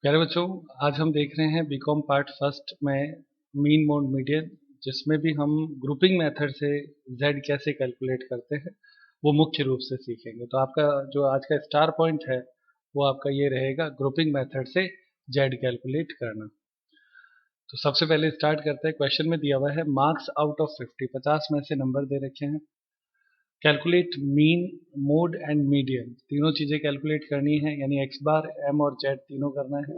प्यारे बच्चों, आज हम देख रहे हैं बीकॉम पार्ट फर्स्ट में मीन मोड मीडियन, जिसमें भी हम ग्रुपिंग मेथड से z कैसे कैलकुलेट करते हैं वो मुख्य रूप से सीखेंगे। तो आपका जो आज का स्टार पॉइंट है वो आपका ये रहेगा, ग्रुपिंग मेथड से z कैलकुलेट करना। तो सबसे पहले स्टार्ट करते हैं। क्वेश्चन में दिया हुआ है मार्क्स आउट ऑफ 50 में से नंबर दे रखे हैं। Calculate mean, mode and median, तीनों चीज़ें कैलकुलेट करनी है, यानी x बार, m और z तीनों करना है।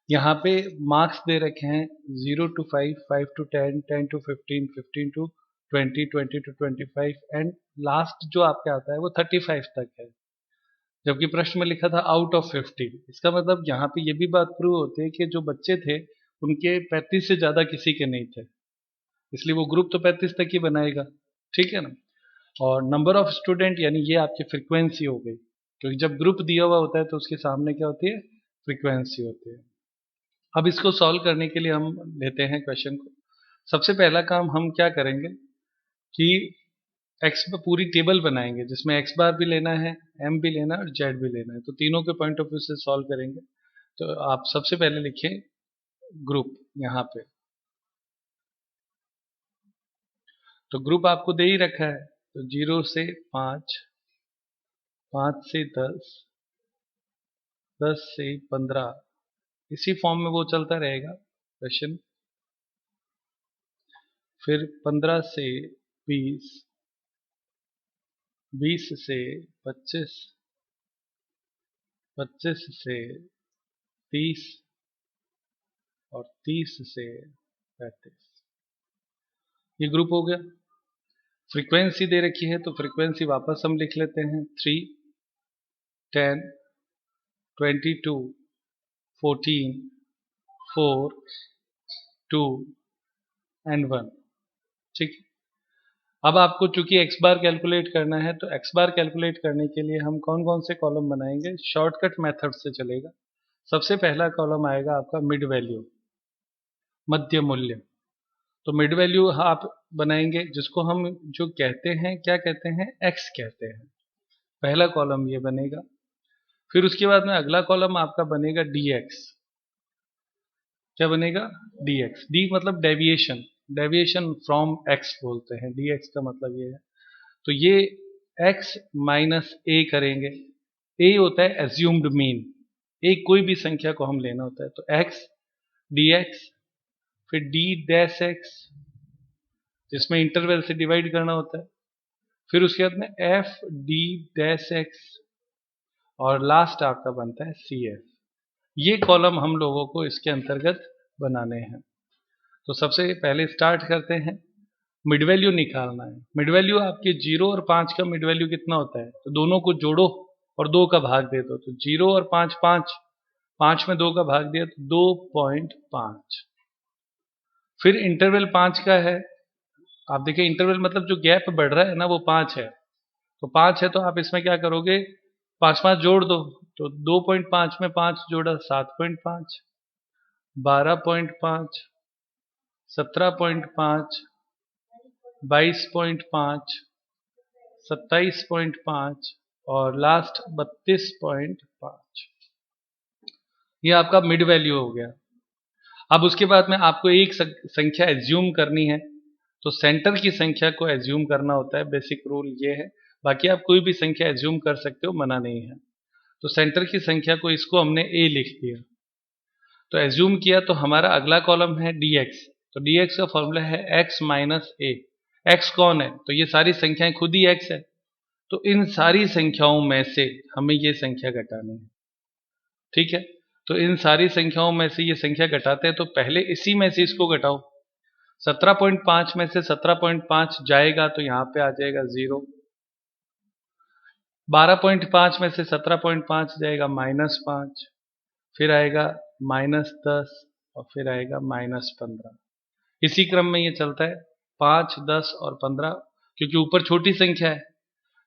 यहाँ पे मार्क्स दे रखे हैं 0 to 5, 5 to 10, 10 to 15, 15 to 20, 20 to 25 and last जो आपके आता है वो 35 तक है। जबकि प्रश्न में लिखा था आउट ऑफ 50। इसका मतलब यहाँ पे ये भी बात प्रूव होती है कि जो बच्चे थे उनके 35 से ज़्यादा किसी के नहीं थे, इसलिए वो ग्रुप तो 35 तक ही बनाएगा। ठीक है ना। और नंबर ऑफ स्टूडेंट यानी ये आपकी फ्रिक्वेंसी हो गई, क्योंकि जब ग्रुप दिया हुआ होता है तो उसके सामने क्या होती है, फ्रिक्वेंसी होती है। अब इसको सॉल्व करने के लिए हम लेते हैं क्वेश्चन को। सबसे पहला काम हम क्या करेंगे कि एक्स पर पूरी टेबल बनाएंगे, जिसमें एक्स बार भी लेना है, एम भी लेना है और जेड भी लेना है। तो तीनों के पॉइंट ऑफ व्यू से सॉल्व करेंगे। तो आप सबसे पहले लिखें ग्रुप यहाँ पे। तो ग्रुप आपको दे ही रखा है, तो 0 से 5, 5 से 10, 10 से 15, इसी फॉर्म में वो चलता रहेगा क्वेश्चन। फिर 15 से 20, 20 से 25, 25 से 30 और 30 से 35। ये ग्रुप हो गया। फ्रीक्वेंसी दे रखी है तो फ्रीक्वेंसी वापस हम लिख लेते हैं 3, 10, 22, 14, 4, 2 एंड 1। ठीक है। अब आपको चूंकि एक्स बार कैलकुलेट करना है, तो एक्स बार कैलकुलेट करने के लिए हम कौन कौन से कॉलम बनाएंगे, शॉर्टकट मेथड से चलेगा। सबसे पहला कॉलम आएगा आपका मिड वैल्यू, मध्य मूल्य। तो मिड वैल्यू आप बनाएंगे, जिसको हम जो कहते हैं, क्या कहते हैं, एक्स कहते हैं। पहला कॉलम ये बनेगा। फिर उसके बाद में अगला कॉलम आपका बनेगा डी एक्स। क्या बनेगा, डी एक्स। डी मतलब डेविएशन, डेविएशन फ्रॉम एक्स बोलते हैं, डी एक्स का मतलब ये है। तो ये एक्स माइनस ए करेंगे। ए होता है एज्यूम्ड मीन, एक कोई भी संख्या को हम लेना होता है। तो एक्स डी एक्स, फिर डी डैश एक्स, जिसमें इंटरवल से डिवाइड करना होता है। फिर उसके बाद में एफ डी डैश एक्स, और लास्ट आपका बनता है सी एफ। ये कॉलम हम लोगों को इसके अंतर्गत बनाने हैं। तो सबसे पहले स्टार्ट करते हैं, मिड वैल्यू निकालना है। मिड वैल्यू आपके 0 और 5 का मिड वैल्यू कितना होता है, तो दोनों को जोड़ो और 2 का भाग दे दो। तो 0 और 5, 5, 5 में 2 का भाग दिया तो 2.5। फिर इंटरवल 5 का है। आप देखिए इंटरवल मतलब जो गैप बढ़ रहा है ना वो 5 है। तो 5 है तो आप इसमें क्या करोगे, 5 5 जोड़ दो। तो 2.5 में 5 जोड़ा 7.5, 12.5, 17.5, 22.5, 27.5 और लास्ट 32.5। ये आपका मिड वैल्यू हो गया। अब उसके बाद में आपको एक संख्या एज्यूम करनी है। तो सेंटर की संख्या को एज्यूम करना होता है, बेसिक रूल ये है। बाकी आप कोई भी संख्या एज्यूम कर सकते हो, मना नहीं है। तो सेंटर की संख्या को, इसको हमने ए लिख दिया। तो एज्यूम किया, तो हमारा अगला कॉलम है डी एक्स। तो डी एक्स का फॉर्मूला है एक्स माइनस ए। एक्स कौन है, तो ये सारी संख्याएं खुद ही एक्स है। तो इन सारी संख्याओं में से हमें ये संख्या घटानी है। ठीक है। तो इन सारी संख्याओं में से ये संख्या घटाते हैं, तो पहले इसी में से इसको घटाओ। 17.5 में से 17.5 जाएगा तो यहाँ पे आ जाएगा 0। 12.5 में से 17.5 जाएगा -5, फिर आएगा -10 और फिर आएगा -15। इसी क्रम में ये चलता है, 5, 10 और 15, क्योंकि ऊपर छोटी संख्या है,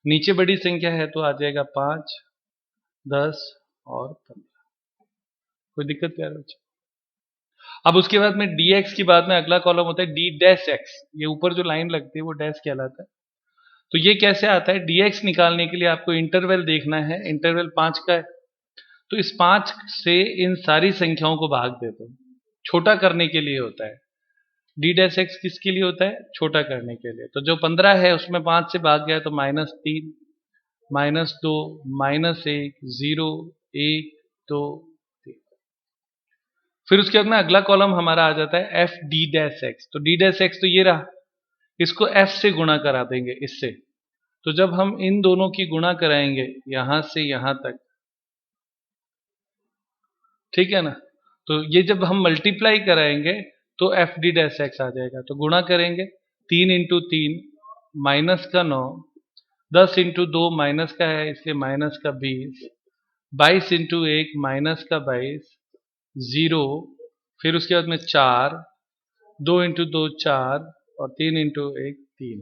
नीचे बड़ी संख्या है, तो आ जाएगा 5, 10 और 15। कोई दिक्कत क्या है? अब उसके बाद में dx की बाद में अगला कॉलम होता है d डैश x। ये ऊपर जो लाइन लगती है वो डैश कहलाता है। तो ये कैसे आता है, dx निकालने के लिए आपको इंटरवल देखना है। इंटरवल 5 का है, तो इस 5 से इन सारी संख्याओं को भाग दे दो, छोटा करने के लिए होता है। डी डैश एक्स किसके लिए होता है? छोटा करने के लिए। तो जो 15 है उसमें 5 से भाग गया तो -3, -2, -1, 0, 1, 2, 3। फिर उसके बाद में अगला कॉलम हमारा आ जाता है एफ डी डैश एक्स। तो डी डैश एक्स तो ये रहा, इसको एफ से गुणा करा देंगे इससे। तो जब हम इन दोनों की गुणा कराएंगे यहां से यहां तक, ठीक है ना, तो ये जब हम मल्टीप्लाई कराएंगे तो एफ डी डैश एक्स आ जाएगा। तो गुणा करेंगे 3 इंटू 3 माइनस का 9, 10 इंटू 2 माइनस का है इसलिए माइनस का 20, 22 इंटू 1 माइनस का 22, 0, फिर उसके बाद में 4, 2 इंटू 2 4 और 3 इंटू 1 3।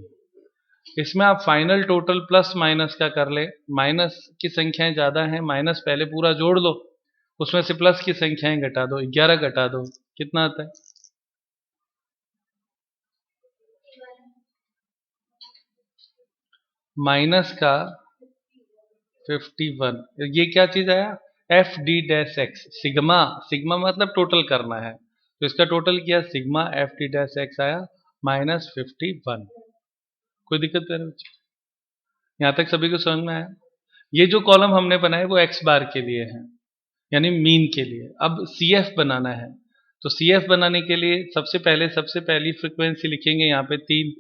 इसमें आप फाइनल टोटल प्लस माइनस का कर ले, माइनस की संख्याएं ज्यादा हैं, माइनस पहले पूरा जोड़ लो, उसमें से प्लस की संख्याएं घटा दो, 11 घटा दो, कितना आता है? माइनस का 51। ये क्या चीज आया? F D dash x, sigma. Sigma मतलब टोटल करना है, तो इसका टोटल किया sigma F D dash x आया -51। कोई दिक्कत है? यहां तक सभी को समझ में आया? ये जो कॉलम हमने बनाए वो एक्स बार के लिए है, यानी मीन के लिए। अब सी एफ बनाना है, तो सी एफ बनाने के लिए सबसे पहली फ्रीक्वेंसी लिखेंगे यहाँ पे 3।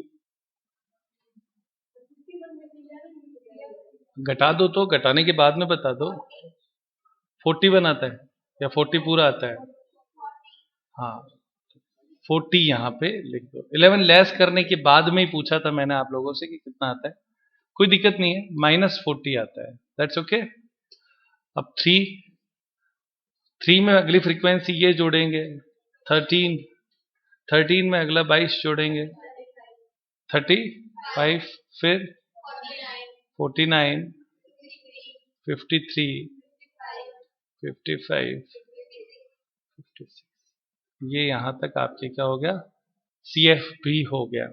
घटा दो, तो घटाने के बाद में बता दो। 41 आता है या 40 पूरा आता है? हाँ, 40 यहाँ पे लिख दो। 11 लेस करने के बाद में ही पूछा था मैंने आप लोगों से कि कितना आता है, कोई दिक्कत नहीं है, -40 आता है, दैट्स ओके। अब 3 में अगली फ्रीक्वेंसी ये जोड़ेंगे 13, 13 में अगला 22 जोड़ेंगे 35, फिर 49, 53, 55, 56। ये यहां तक आपके क्या हो गया? सी एफ भी हो गया।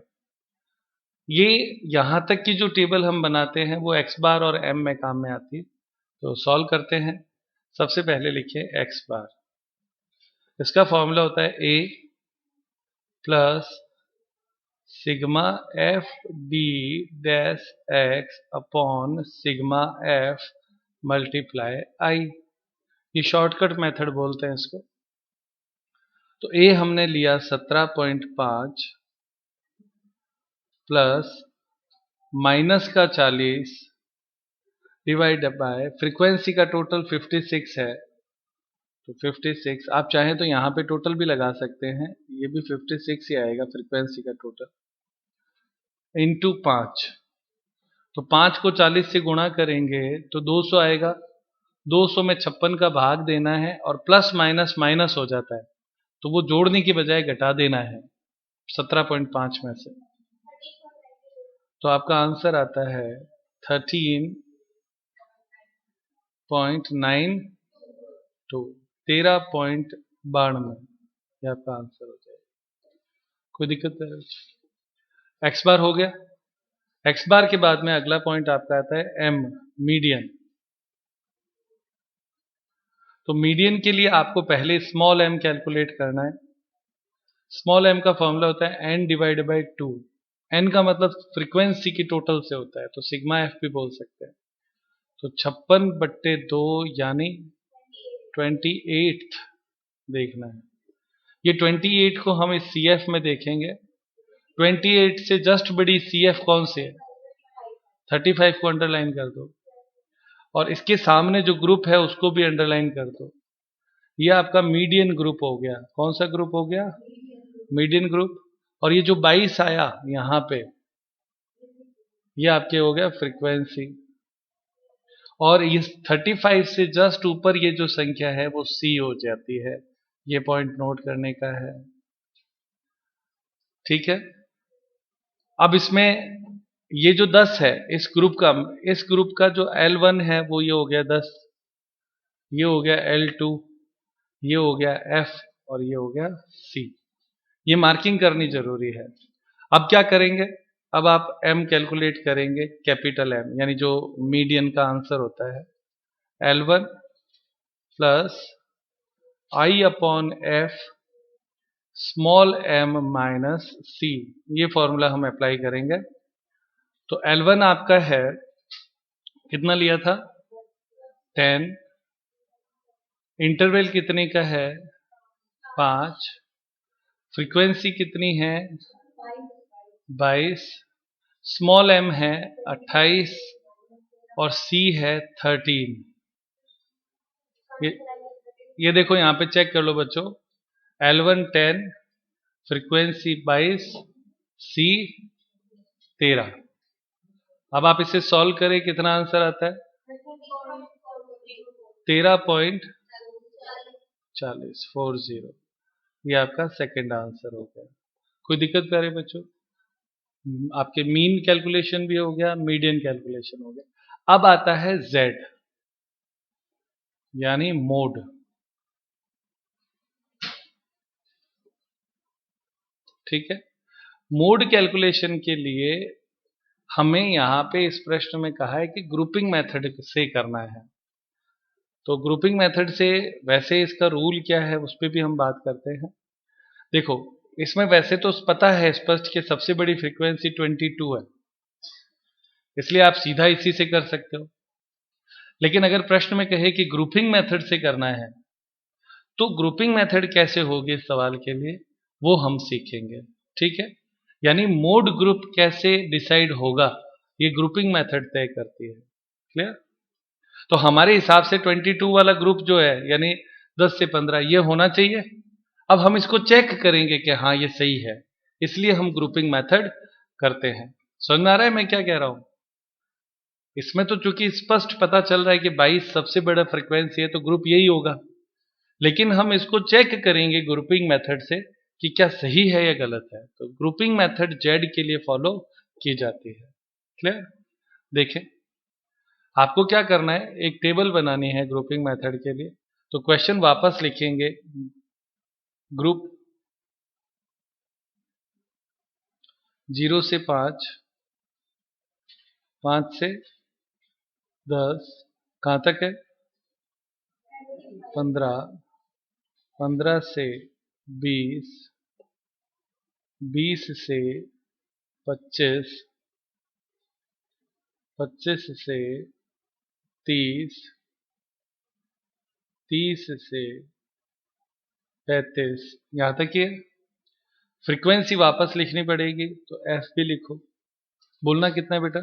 ये यहां तक की जो टेबल हम बनाते हैं वो एक्स बार और एम में काम में आती है। तो सॉल्व करते हैं। सबसे पहले लिखिए एक्स बार, इसका फॉर्मूला होता है A plus sigma F D dash X upon sigma F multiply I. ये शॉर्टकट मेथड बोलते हैं इसको। तो ए हमने लिया 17.5 प्लस माइनस का 40 डिवाइड बाय फ्रीक्वेंसी का टोटल 56 है, तो 56। आप चाहें तो यहाँ पे टोटल भी लगा सकते हैं, ये भी 56 ही आएगा फ्रीक्वेंसी का टोटल, इंटू 5। तो 5 को 40 से गुणा करेंगे तो 200 आएगा। 200 में 56 का भाग देना है और प्लस माइनस माइनस हो जाता है, तो वो जोड़ने की बजाय घटा देना है 17.5 में से। तो आपका आंसर आता है 13.92, 13.92। ये आपका आंसर हो जाएगा। कोई दिक्कत है? एक्स बार हो गया। एक्स बार के बाद में अगला पॉइंट आपका आता है एम, मीडियन। तो मीडियन के लिए आपको पहले स्मॉल एम कैलकुलेट करना है। स्मॉल एम का फॉर्मूला होता है एन डिवाइड बाई 2। एन का मतलब फ्रीक्वेंसी की टोटल से होता है, तो सिग्मा एफ भी बोल सकते हैं। तो 56/2 यानी 28 देखना है। ये 28 को हम इस सी एफ में देखेंगे। 28 से जस्ट बड़ी सी एफ कौन सी है? 35 को अंडरलाइन कर दो, और इसके सामने जो ग्रुप है उसको भी अंडरलाइन कर दो। ये आपका मीडियन ग्रुप हो गया। कौन सा ग्रुप हो गया? Median group. और ये जो 22 आया यहाँ पे, ये आपके हो गया फ्रीक्वेंसी। और इस 35 से जस्ट ऊपर ये जो संख्या है वो सी हो जाती है। ये पॉइंट नोट करने का है, ठीक है। अब इसमें ये जो 10 है इस ग्रुप का जो L1 है वो ये हो गया 10, ये हो गया L2, ये हो गया F और ये हो गया C। ये मार्किंग करनी जरूरी है। अब क्या करेंगे? अब आप M कैलकुलेट करेंगे, कैपिटल M, यानी जो मीडियन का आंसर होता है L1 plus I upon F small m minus C, ये फॉर्मूला हम अप्लाई करेंगे। तो L1 आपका है, कितना लिया था 10, इंटरवल कितने का है 5, फ्रीक्वेंसी कितनी है 22, स्मॉल m है 28 और c है 13। ये देखो यहां पे चेक कर लो बच्चों, L1 10, फ्रीक्वेंसी 22, c 13। अब आप इसे सॉल्व करें, कितना आंसर आता है 13.40। ये आपका सेकंड आंसर हो गया। कोई दिक्कत करे बच्चों? आपके मीन कैलकुलेशन भी हो गया, मीडियन कैलकुलेशन हो गया। अब आता है z यानी मोड। ठीक है, मोड कैलकुलेशन के लिए हमें यहां पे इस प्रश्न में कहा है कि ग्रुपिंग मेथड से करना है। तो ग्रुपिंग मेथड से वैसे इसका रूल क्या है उस पर भी हम बात करते हैं। देखो इसमें वैसे तो पता है स्पष्ट कि सबसे बड़ी फ्रीक्वेंसी 22 है, इसलिए आप सीधा इसी से कर सकते हो। लेकिन अगर प्रश्न में कहे कि ग्रुपिंग मेथड से करना है, तो ग्रुपिंग मेथड कैसे होगी इस सवाल के लिए वो हम सीखेंगे। ठीक है, यानी मोड ग्रुप कैसे डिसाइड होगा ये ग्रुपिंग मेथड तय करती है। क्लियर? तो हमारे हिसाब से 22 वाला ग्रुप जो है यानी 10 से 15 ये होना चाहिए। अब हम इसको चेक करेंगे कि हाँ ये सही है, इसलिए हम ग्रुपिंग मेथड करते हैं। समझ में आ रहा है मैं क्या कह रहा हूं? इसमें तो चूंकि स्पष्ट पता चल रहा है कि 22 सबसे बड़ा फ्रीक्वेंसी है तो ग्रुप यही होगा, लेकिन हम इसको चेक करेंगे ग्रुपिंग मेथड से कि क्या सही है या गलत है। तो ग्रुपिंग मेथड जेड के लिए फॉलो की जाती है। क्लियर? देखें आपको क्या करना है, एक टेबल बनानी है ग्रुपिंग मेथड के लिए। तो क्वेश्चन वापस लिखेंगे, ग्रुप 0 से 5, 5 से 10, कहां तक है 15, 15 से 20, 20 से 25, 25 से 30, 30 से 35, यहां तक ये फ्रीक्वेंसी वापस लिखनी पड़ेगी। तो एफ भी लिखो, बोलना कितना है बेटा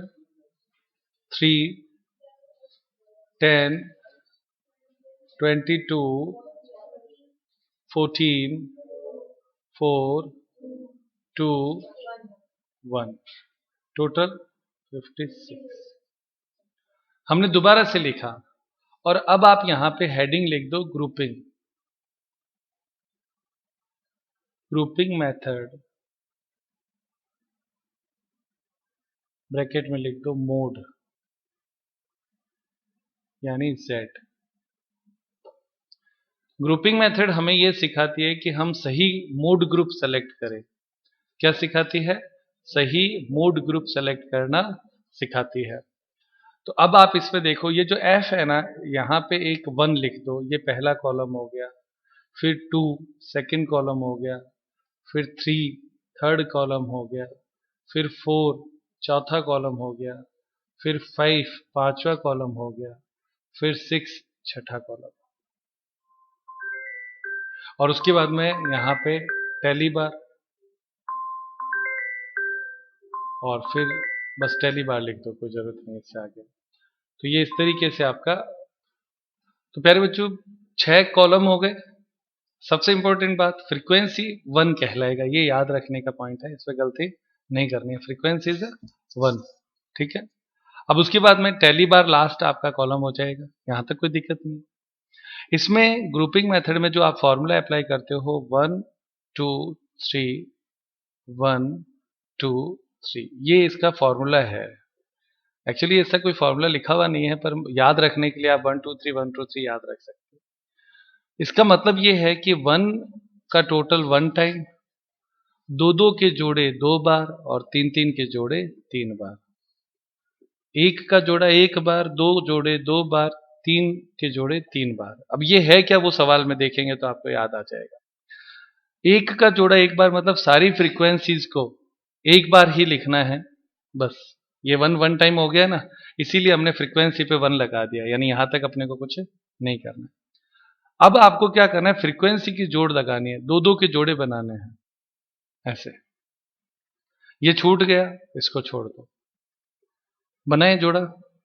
3, 10, 22, 14, 4, 2, 1, टोटल 56। हमने दोबारा से लिखा और अब आप यहां पे हेडिंग लिख दो ग्रुपिंग, ग्रुपिंग मेथड, ब्रैकेट में लिख दो मोड यानी Z। ग्रुपिंग मेथड हमें यह सिखाती है कि हम सही मोड ग्रुप सेलेक्ट करें। क्या सिखाती है? सही मोड ग्रुप सेलेक्ट करना सिखाती है। तो अब आप इसमें देखो, ये जो F है ना, यहाँ पे एक 1 लिख दो, ये पहला कॉलम हो गया, फिर 2 सेकंड कॉलम हो गया, फिर 3 थर्ड कॉलम हो गया, फिर 4 चौथा कॉलम हो गया, फिर 5 पांचवा कॉलम हो गया, फिर 6 छठा कॉलम। और उसके बाद में यहाँ पे पहली बार और फिर बस पहली बार लिख दो, कोई जरूरत नहीं इससे आगे। तो ये इस तरीके से आपका, तो प्यारे बच्चों 6 कॉलम हो गए। सबसे इंपॉर्टेंट बात फ्रीक्वेंसी 1 कहलाएगा, ये याद रखने का पॉइंट है, इसमें गलती नहीं करनी है। Frequency is 1। ठीक है, अब उसके बाद में टैली बार लास्ट आपका कॉलम हो जाएगा, यहां तक कोई दिक्कत नहीं। इसमें ग्रुपिंग मेथड में जो आप फॉर्मूला अप्लाई करते हो 1 2 3 1 2 3, ये इसका फॉर्मूला है। एक्चुअली ऐसा कोई फॉर्मूला लिखा हुआ नहीं है, पर याद रखने के लिए आप 1 2 3 1 2 3 याद रख सकते हो। इसका मतलब ये है कि 1 का टोटल 1 टाइम, 2 2 के जोड़े 2 बार और 3 3 के जोड़े 3 बार। 1 का जोड़ा 1 बार, 2 जोड़े 2 बार, 3 के जोड़े 3 बार। अब ये है क्या, वो सवाल में देखेंगे तो आपको याद आ जाएगा। एक का जोड़ा एक बार मतलब सारी फ्रीक्वेंसीज को एक बार ही लिखना है बस। ये वन टाइम हो गया ना, इसीलिए हमने फ्रीक्वेंसी पे 1 लगा दिया, यानी यहां तक अपने को कुछ नहीं करना। अब आपको क्या करना है, फ्रीक्वेंसी की जोड़ लगानी है, दो दो के जोड़े बनाने हैं ऐसे। ये छूट गया, इसको छोड़ दो, बनाए जोड़ा,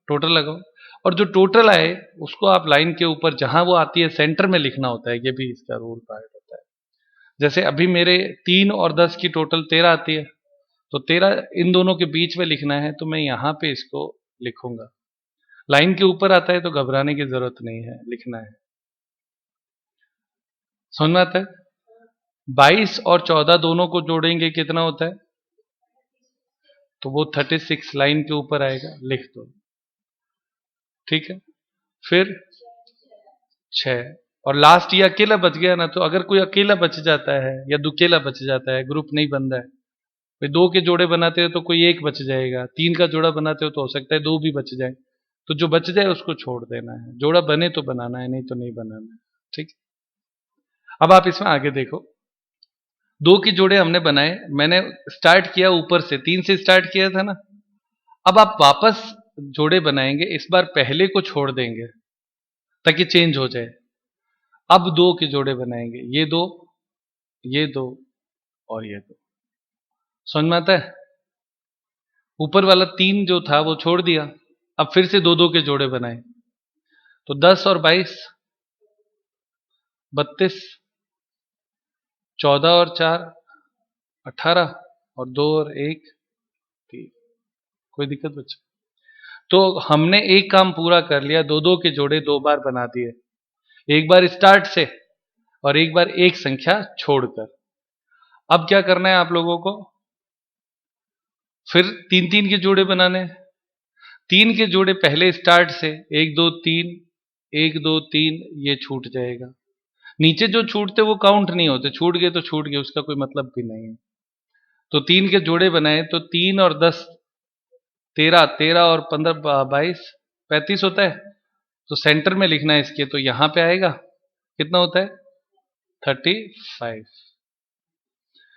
टोटल लगाओ, और जो टोटल आए उसको आप लाइन के ऊपर जहां वो आती है सेंटर में लिखना होता है। ये भी इसका रूल पार्ट होता है। जैसे अभी मेरे 3 और 10 की टोटल 13 आती है, तो 13 इन दोनों के बीच में लिखना है, तो मैं यहां पे इसको लिखूंगा। लाइन के ऊपर आता है तो घबराने की जरूरत नहीं है, लिखना है। समझ में आता है? 22 और 14 दोनों को जोड़ेंगे कितना होता है, तो वो 36 लाइन के ऊपर आएगा, लिख दो। ठीक है, फिर 6, और लास्ट ये अकेला बच गया ना, तो अगर कोई अकेला बच जाता है या दुकेला बच जाता है, ग्रुप नहीं बन रहा है, भाई 2 के जोड़े बनाते हो तो कोई एक बच जाएगा, 3 का जोड़ा बनाते हो तो हो सकता है 2 भी बच जाए, तो जो बच जाए उसको छोड़ देना है। जोड़ा बने तो बनाना है, नहीं तो नहीं बनाना है। ठीक। अब आप इसमें आगे देखो, 2 के जोड़े हमने बनाए, मैंने स्टार्ट किया ऊपर से, 3 से स्टार्ट किया था ना। अब आप वापस जोड़े बनाएंगे, इस बार पहले को छोड़ देंगे ताकि चेंज हो जाए। अब 2 के जोड़े बनाएंगे, ये 2, ये 2 और ये 2। समझ में आता है? ऊपर वाला 3 जो था वो छोड़ दिया, अब फिर से 2 2 के जोड़े बनाए, तो 10 और 22 32, 14 और 4 18, और 2 और 1 3। कोई दिक्कत बच्चा? तो हमने एक काम पूरा कर लिया, 2 2 के जोड़े 2 बार बना दिए, एक बार स्टार्ट से और एक बार एक संख्या छोड़कर। अब क्या करना है आप लोगों को, फिर 3 3 के जोड़े बनाने हैं। 3 के जोड़े पहले स्टार्ट से 1 2 3, 1 2 3, ये छूट जाएगा। नीचे जो छूटते वो काउंट नहीं होते, छूट गए तो छूट गए, उसका कोई मतलब भी नहीं है। तो 3 के जोड़े बनाए, तो 3 और 10 13, 13 और 15 22 35 होता है। तो सेंटर में लिखना है इसके, तो यहां पे आएगा, कितना होता है 35।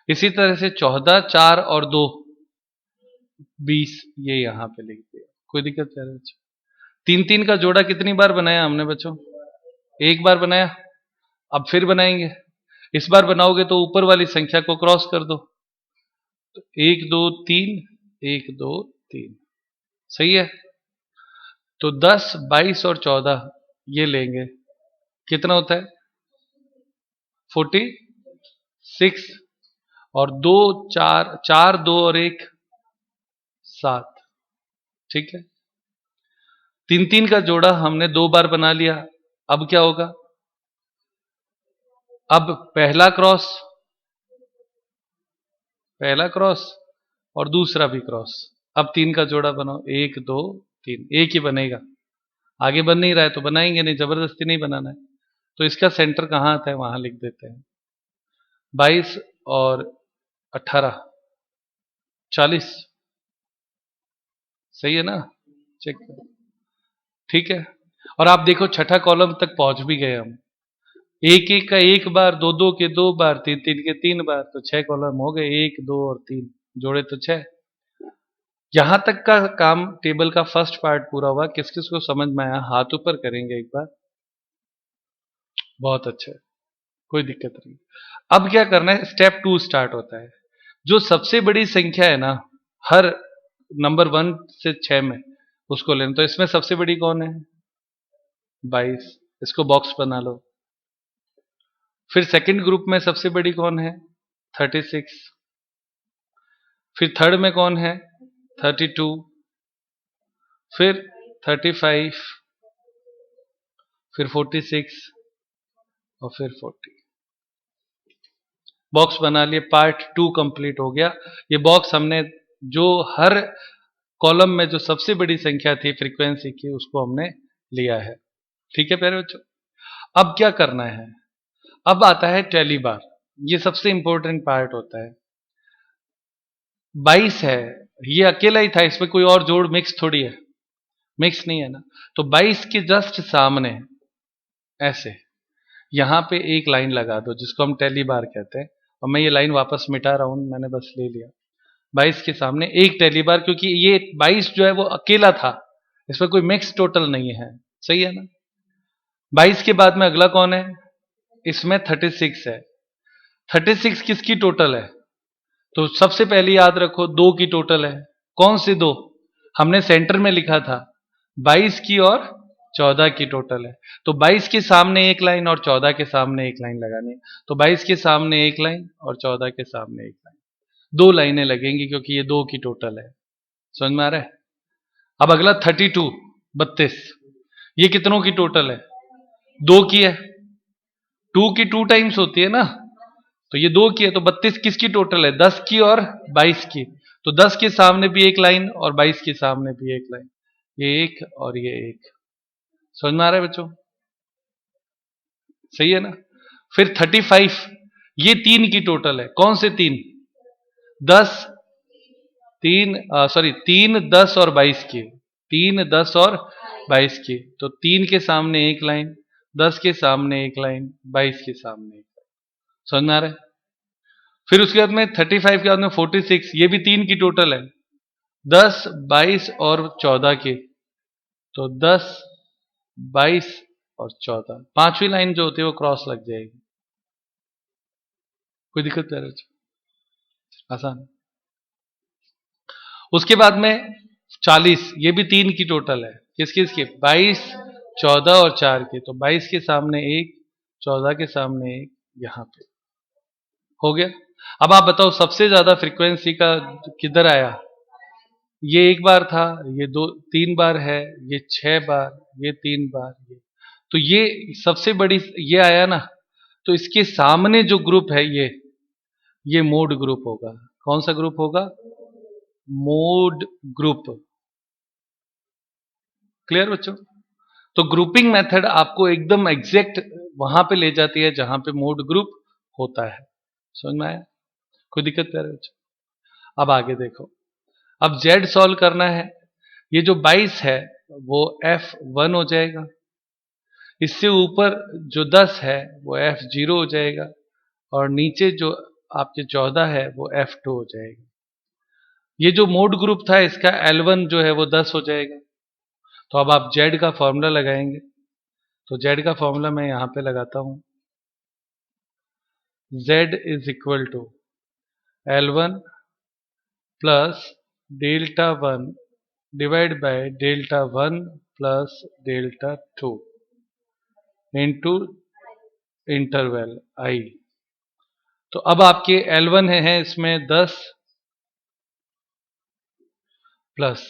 इसी तरह से 14, 4 और 2 20, ये यहां पे लिख दिया। कोई दिक्कत नहीं है बच्चों? 3 3 का जोड़ा कितनी बार बनाया हमने बच्चों? एक बार बनाया। अब फिर बनाएंगे, इस बार बनाओगे तो ऊपर वाली संख्या को क्रॉस कर दो, तो 1 2 3, 1 2 3, सही है। तो 10 22 और 14 ये लेंगे, कितना होता है 46, और 2 4 4 2 और 1 7। ठीक है, 3 3 का जोड़ा हमने 2 बार बना लिया। अब क्या होगा, अब पहला क्रॉस और दूसरा भी क्रॉस। अब 3 का जोड़ा बनाओ, 1 2 3, एक ही बनेगा, आगे बन नहीं रहा है तो बनाएंगे नहीं, जबरदस्ती नहीं बनाना है। तो इसका सेंटर कहां आता है, वहां लिख देते हैं। 22 और 18 40, सही है ना? चेक करो। ठीक है, और आप देखो छठा कॉलम तक पहुंच भी गए हम। एक एक का एक बार, दो दो के 2 बार, 3 3 के 3 बार, तो 6 कॉलम हो गए, 1 2 और 3 जोड़े तो 6। यहां तक का काम टेबल का फर्स्ट पार्ट पूरा हुआ। किस किस को समझ में आया, हाथ ऊपर करेंगे एक बार। बहुत अच्छा है, कोई दिक्कत नहीं। अब क्या करना है, स्टेप 2 स्टार्ट होता है। जो सबसे बड़ी संख्या है ना, हर नंबर 1 से 6 में, उसको लेना। तो इसमें सबसे बड़ी कौन है, 22, इसको बॉक्स बना लो। फिर सेकंड ग्रुप में सबसे बड़ी कौन है, 36। फिर थर्ड में कौन है, 32। फिर 35, फिर 46, और फिर 40। बॉक्स बना लिए, पार्ट 2 कंप्लीट हो गया। ये बॉक्स हमने जो हर कॉलम में जो सबसे बड़ी संख्या थी फ्रीक्वेंसी की, उसको हमने लिया है। ठीक है प्यारे बच्चों, अब क्या करना है, अब आता है टैली बार। ये सबसे इंपॉर्टेंट पार्ट होता है। 22 है, ये अकेला ही था, इसमें कोई और जोड़ मिक्स थोड़ी है। मिक्स नहीं है ना। तो 22 के जस्ट सामने ऐसे यहां पे एक लाइन लगा दो जिसको हम टेली बार कहते हैं, और मैं ये लाइन वापस मिटा रहा हूं, मैंने बस ले लिया। 22 के सामने एक टेली बार, क्योंकि ये 22 जो है वो अकेला था, इसमें कोई मिक्स टोटल नहीं है, सही है ना। 22 के बाद में अगला कौन है, इसमें 36 है। 36 किसकी टोटल है, तो सबसे पहले याद रखो 2 की टोटल है। कौन से 2, हमने सेंटर में लिखा था 22 की और 14 की टोटल है। तो 22 के सामने एक लाइन और 14 के सामने एक लाइन लगानी है। तो 22 के सामने एक लाइन और 14 के सामने एक लाइन, 2 लाइनें लगेंगी क्योंकि ये 2 की टोटल है। समझ में आ रहा है। अब अगला 32, ये कितनों की टोटल है, 2 की है। 2 की 2 टाइम्स होती है ना, तो ये 2 की है, तो 32 किसकी टोटल है, 10 की और 22 की। तो 10 के सामने भी एक लाइन और 22 के सामने भी एक लाइन, ये एक और ये एक। समझ में आ रहा है बच्चों, सही है ना। फिर 35, ये 3 की टोटल है। कौन से 3, 10, 3, 10 और 22 की, 3, 10 और 22 की। तो 3 के सामने एक लाइन, 10 के सामने एक लाइन, 22 के सामने एक लाइन। समझ में आ रहा है। फिर उसके बाद में 35 के बाद में 46, ये भी 3 की टोटल है, 10, 22 और 14 की। तो 10, 22 और 14, पांचवी लाइन जो होती है वो क्रॉस लग जाएगी। कोई दिक्कत नहीं, आसान। उसके बाद में 40, ये भी 3 की टोटल है। किस किस की, 22, 14 और 4 की। तो 22 के सामने एक, 14 के सामने एक, यहां पे हो गया। अब आप बताओ सबसे ज्यादा फ्रीक्वेंसी का किधर आया, ये एक बार था, ये 3 बार है, ये 6 बार, ये 3 बार, तो ये सबसे बड़ी ये आया ना। तो इसके सामने जो ग्रुप है ये मोड ग्रुप होगा। कौन सा ग्रुप होगा, मोड ग्रुप। क्लियर बच्चों। तो ग्रुपिंग मेथड आपको एकदम एग्जैक्ट वहां पे ले जाती है जहां पे मोड ग्रुप होता है। समझ में आया, कोई दिक्कत नहीं बच्चों। अब आगे देखो, अब जेड सॉल्व करना है। ये जो 22 है वो F1 हो जाएगा, इससे ऊपर जो 10 है वो F0 हो जाएगा, और नीचे जो आपके 14 है वो F2 हो जाएगा। ये जो मोड ग्रुप था इसका L1 जो है वो 10 हो जाएगा। तो अब आप जेड का फॉर्मूला लगाएंगे, तो जेड का फॉर्मूला मैं यहां पे लगाता हूं, Z is equal to L1 plus delta 1 divide by delta 1 plus delta 2 into interval I. तो अब आपके L1 है इसमें 10 प्लस,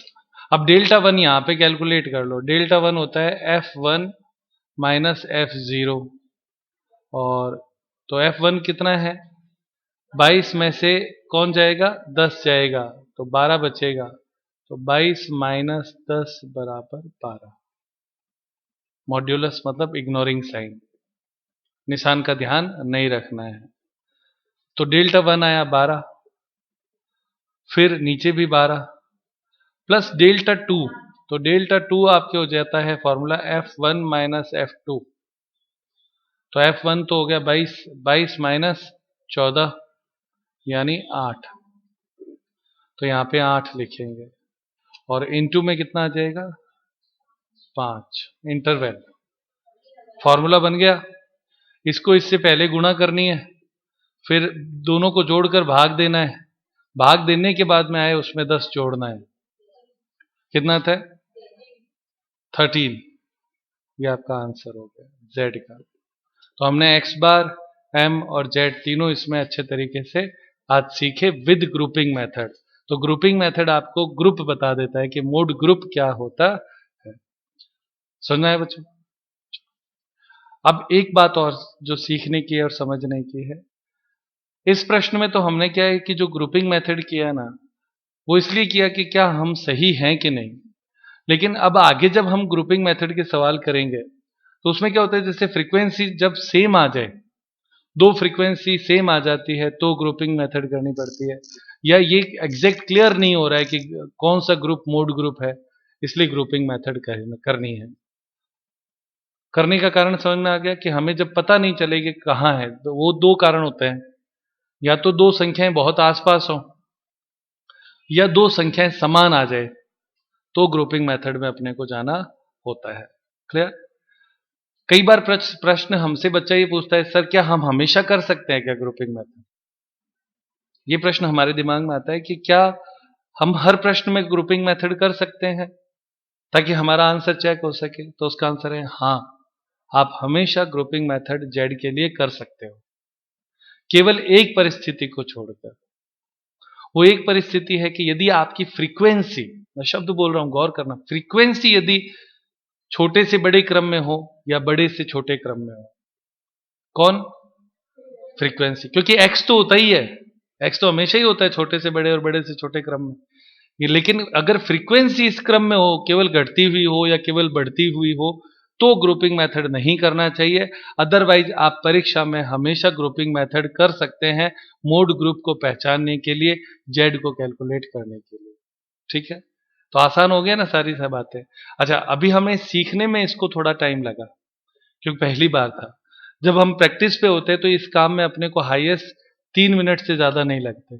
अब डेल्टा 1 यहां पे कैलकुलेट कर लो। डेल्टा 1 होता है F1 माइनस F0, और तो F1 कितना है, 22 में से कौन जाएगा, 10 जाएगा, तो 12 बचेगा। तो 22 माइनस 10 बराबर 12। मॉड्यूलस मतलब इग्नोरिंग साइन, निशान का ध्यान नहीं रखना है। तो डेल्टा 1 आया 12, फिर नीचे भी 12 प्लस डेल्टा 2। तो डेल्टा 2 आपके हो जाता है फॉर्मूला F1 माइनस F2। तो F1 तो हो गया 22, 22 माइनस 14 यानी 8। तो यहां पे 8 लिखेंगे, और इनटू में कितना आ जाएगा, 5। इंटरवल फॉर्मूला बन गया। इसको इससे पहले गुणा करनी है, फिर दोनों को जोड़कर भाग देना है, भाग देने के बाद में आए उसमें 10 जोड़ना है। कितना था, 13। ये आपका आंसर हो गया जेड का। तो हमने एक्स बार, एम और जेड तीनों इसमें अच्छे तरीके से आज सीखे विद ग्रुपिंग मेथड। तो ग्रुपिंग मेथड आपको ग्रुप बता देता है कि मोड ग्रुप क्या होता है। समझना है बच्चों। अब एक बात और जो सीखने की और समझने की है, इस प्रश्न में तो हमने क्या है कि जो ग्रुपिंग मेथड किया ना, वो इसलिए किया कि क्या हम सही हैं कि नहीं। लेकिन अब आगे जब हम ग्रुपिंग मेथड के सवाल करेंगे तो उसमें क्या होता है, जैसे फ्रीक्वेंसी जब सेम आ जाए, 2 फ्रीक्वेंसी सेम आ जाती है तो ग्रुपिंग मेथड करनी पड़ती है, या ये एग्जैक्ट क्लियर नहीं हो रहा है कि कौन सा ग्रुप मोड ग्रुप है, इसलिए ग्रुपिंग मेथड करनी है। करने का कारण समझ में आ गया कि हमें जब पता नहीं चलेगी कहाँ है, तो वो दो कारण होते हैं, या तो दो संख्याएं बहुत आसपास हो या दो संख्याएं समान आ जाए, तो ग्रुपिंग मेथड में अपने को जाना होता है। क्लियर? कई बार प्रश्न हमसे बच्चा ये पूछता है, सर क्या हम हमेशा कर सकते हैं क्या ग्रुपिंग मेथड? ये प्रश्न हमारे दिमाग में आता है कि क्या हम हर प्रश्न में ग्रुपिंग मेथड कर सकते हैं ताकि हमारा आंसर चेक हो सके? तो उसका आंसर है हाँ, आप हमेशा ग्रुपिंग मेथड जेड के लिए कर सकते हो, केवल एक परिस्थिति को छोड़कर। वो एक परिस्थिति है कि यदि आपकी फ्रीक्वेंसी, मैं शब्द बोल रहा हूं गौर करना, फ्रीक्वेंसी यदि छोटे से बड़े क्रम में हो या बड़े से छोटे क्रम में हो। कौन? फ्रीक्वेंसी, क्योंकि एक्स तो होता ही है, एक्स तो हमेशा ही होता है छोटे से बड़े और बड़े से छोटे क्रम में। लेकिन अगर फ्रीक्वेंसी इस क्रम में हो, केवल घटती हुई हो या केवल बढ़ती हुई हो, तो ग्रुपिंग मेथड नहीं करना चाहिए। अदरवाइज आप परीक्षा में हमेशा ग्रुपिंग मेथड कर सकते हैं, मोड ग्रुप को पहचानने के लिए, जेड को कैलकुलेट करने के लिए। ठीक है, तो आसान हो गया ना सारी सब बातें। अच्छा, अभी हमें सीखने में इसको थोड़ा टाइम लगा क्योंकि पहली बार था। जब हम प्रैक्टिस पे होते तो इस काम में अपने को हाईएस्ट 3 मिनट से ज्यादा नहीं लगते,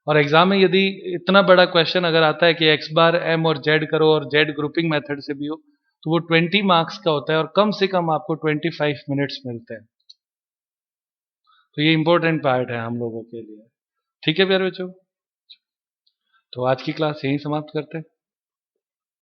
और एग्जाम में यदि इतना बड़ा क्वेश्चन अगर आता है कि एक्स बार एम और जेड करो और जेड ग्रुपिंग मेथड से भी हो, तो वो 20 मार्क्स का होता है और कम से कम आपको 25 मिनट्स मिलते हैं। तो ये इंपॉर्टेंट पार्ट है हम लोगों के लिए। ठीक है प्यारे बच्चों, तो आज की क्लास यहीं समाप्त करते हैं।